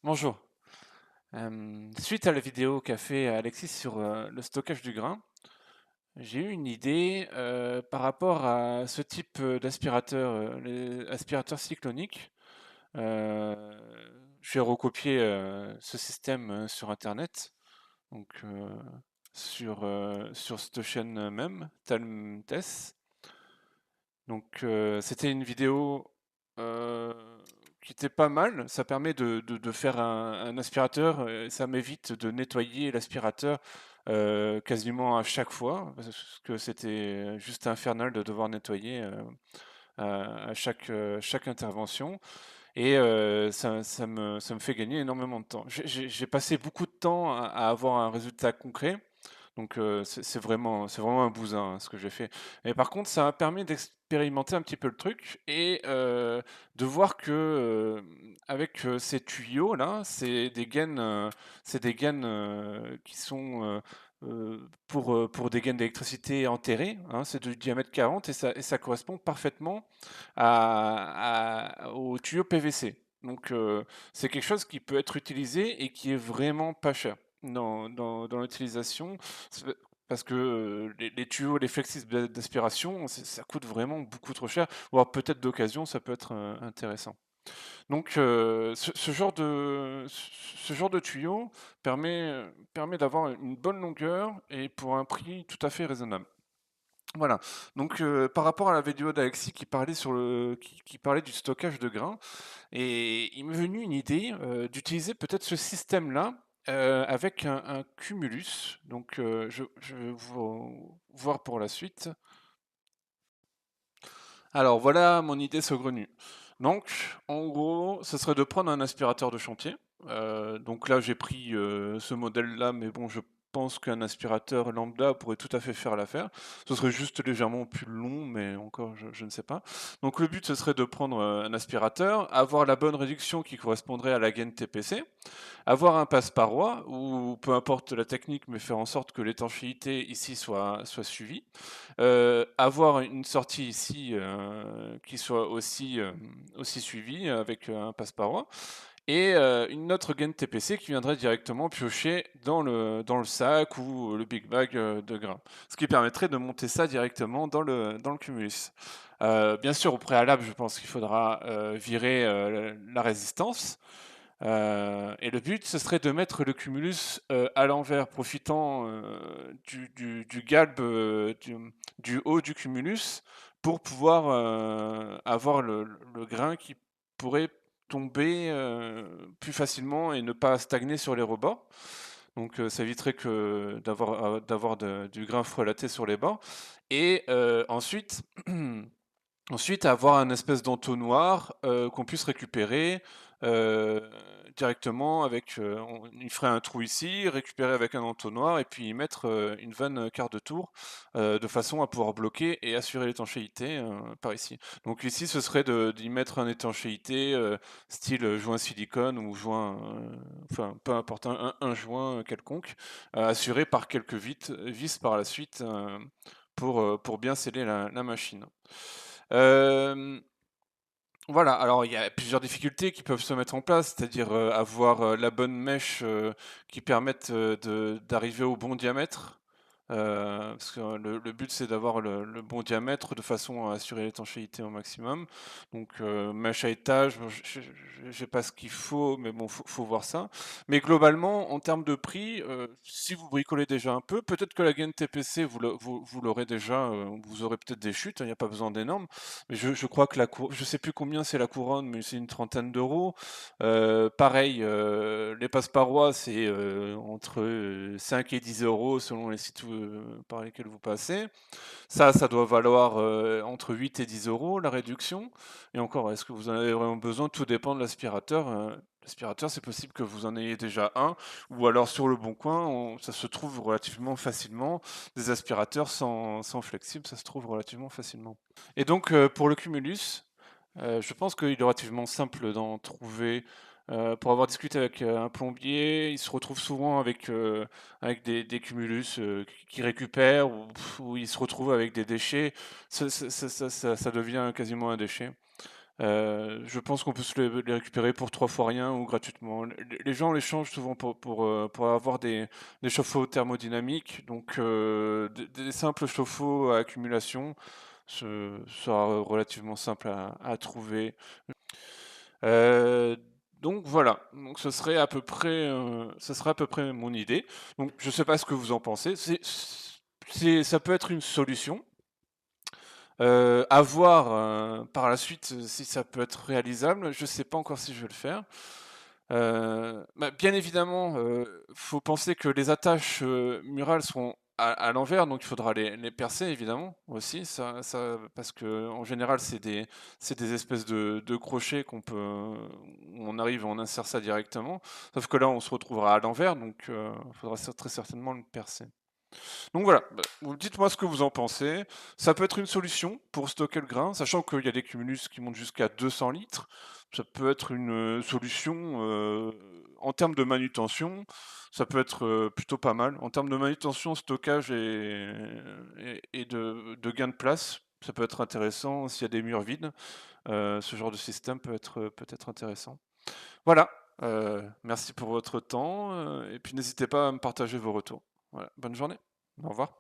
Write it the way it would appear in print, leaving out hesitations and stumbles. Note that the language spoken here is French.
Bonjour. Suite à la vidéo qu'a fait Alexis sur le stockage du grain, j'ai eu une idée par rapport à ce type d'aspirateur, les aspirateurs cycloniques. Euh, je vais recopier ce système sur Internet, donc sur cette chaîne même, Talmtes. Donc c'était une vidéo euh, qui était pas mal. Ça permet de faire un aspirateur. Ça m'évite de nettoyer l'aspirateur quasiment à chaque fois, parce que c'était juste infernal de devoir nettoyer à chaque intervention. Et ça me fait gagner énormément de temps. J'ai passé beaucoup de temps à avoir un résultat concret. Donc c'est vraiment un bousin hein, ce que j'ai fait. Et par contre, ça m'a permis d'expérimenter un petit peu le truc et de voir que avec ces tuyaux là, c'est des gaines qui sont pour des gaines d'électricité enterrées. Hein, c'est du diamètre 40 et ça correspond parfaitement au tuyau PVC. Donc c'est quelque chose qui peut être utilisé et qui est vraiment pas cher dans l'utilisation. C'est parce que les tuyaux, les flexis d'aspiration, ça coûte vraiment beaucoup trop cher. Ou alors peut-être d'occasion, ça peut être intéressant. Donc ce genre de tuyau permet d'avoir une bonne longueur et pour un prix tout à fait raisonnable. Voilà. Donc par rapport à la vidéo d'Alexis qui parlait du stockage de grains, et il m'est venu une idée d'utiliser peut-être ce système-là avec un cumulus. Donc je vais voir pour la suite. Alors voilà mon idée saugrenue. Donc en gros, ce serait de prendre un aspirateur de chantier. Donc là j'ai pris ce modèle-là, mais bon, je pense qu'un aspirateur lambda pourrait tout à fait faire l'affaire. Ce serait juste légèrement plus long, mais encore je ne sais pas. Donc le but ce serait de prendre un aspirateur, avoir la bonne réduction qui correspondrait à la gaine TPC, avoir un passe-paroi, ou peu importe la technique, mais faire en sorte que l'étanchéité ici soit suivie. Avoir une sortie ici qui soit aussi suivie avec un passe-paroi. Et une autre gaine TPC qui viendrait directement piocher dans le sac ou le big bag de grains. Ce qui permettrait de monter ça directement dans le cumulus. Bien sûr, au préalable, je pense qu'il faudra virer la résistance. Et le but, ce serait de mettre le cumulus à l'envers, profitant du galbe du haut du cumulus pour pouvoir avoir le grain qui pourrait tomber plus facilement et ne pas stagner sur les rebords. Donc ça éviterait d'avoir du grain frelaté sur les bords. Et ensuite, avoir un espèce d'entonnoir qu'on puisse récupérer euh, directement avec. Il ferait un trou ici, récupérer avec un entonnoir et puis y mettre une vanne quart de tour de façon à pouvoir bloquer et assurer l'étanchéité par ici. Donc ici, ce serait d'y mettre un étanchéité style joint silicone ou enfin peu importe, un joint quelconque, assuré par quelques vis par la suite pour bien sceller la machine. Euh, voilà, alors il y a plusieurs difficultés qui peuvent se mettre en place, c'est-à-dire avoir la bonne mèche qui permette d'arriver au bon diamètre. Parce que le but c'est d'avoir le bon diamètre de façon à assurer l'étanchéité au maximum. Donc mèche à étage, bon, j'ai pas ce qu'il faut, mais bon, faut voir ça. Mais globalement, en termes de prix, si vous bricolez déjà un peu, peut-être que la gaine TPC vous l'aurez déjà, vous aurez peut-être des chutes, il n'y a pas besoin d'énormes. Mais je crois que je sais plus combien c'est la couronne, mais c'est une trentaine d'euros. Pareil, les passe-parois, c'est entre 5 et 10 euros selon les sites par lesquels vous passez. Ça doit valoir entre 8 et 10 euros la réduction. Et encore, est-ce que vous en avez vraiment besoin? Tout dépend de l'aspirateur. L'aspirateur, c'est possible que vous en ayez déjà un, ou alors sur le bon coin, ça se trouve relativement facilement. Des aspirateurs sans flexible, ça se trouve relativement facilement. Et donc, pour le Cumulus, je pense qu'il est relativement simple d'en trouver. Pour avoir discuté avec un plombier, il se retrouve souvent avec des cumulus qui récupèrent ou il se retrouve avec des déchets. Ça devient quasiment un déchet. Je pense qu'on peut se les récupérer pour 3 fois rien ou gratuitement. Les gens les changent souvent pour avoir des chauffe-eau thermodynamiques, donc des simples chauffe-eau à accumulation, ce sera relativement simple à trouver. Heu, donc voilà, donc ce serait à peu près mon idée. Donc je sais pas ce que vous en pensez. Ça peut être une solution, à voir, par la suite, si ça peut être réalisable. Je sais pas encore si je vais le faire. Bah, bien évidemment, faut penser que les attaches, murales seront à l'envers, donc il faudra les percer évidemment aussi, ça parce qu'en général c'est des espèces de crochets où on arrive et on insère ça directement. Sauf que là, on se retrouvera à l'envers, donc il faudra très certainement le percer. Donc voilà, bah, vous dites-moi ce que vous en pensez. Ça peut être une solution pour stocker le grain, sachant qu'il y a des cumulus qui montent jusqu'à 200 litres. Ça peut être une solution en termes de manutention. Ça peut être plutôt pas mal. En termes de manutention, stockage et de gain de place, ça peut être intéressant s'il y a des murs vides. Ce genre de système peut être intéressant. Voilà, merci pour votre temps et puis n'hésitez pas à me partager vos retours. Voilà, bonne journée. Au revoir.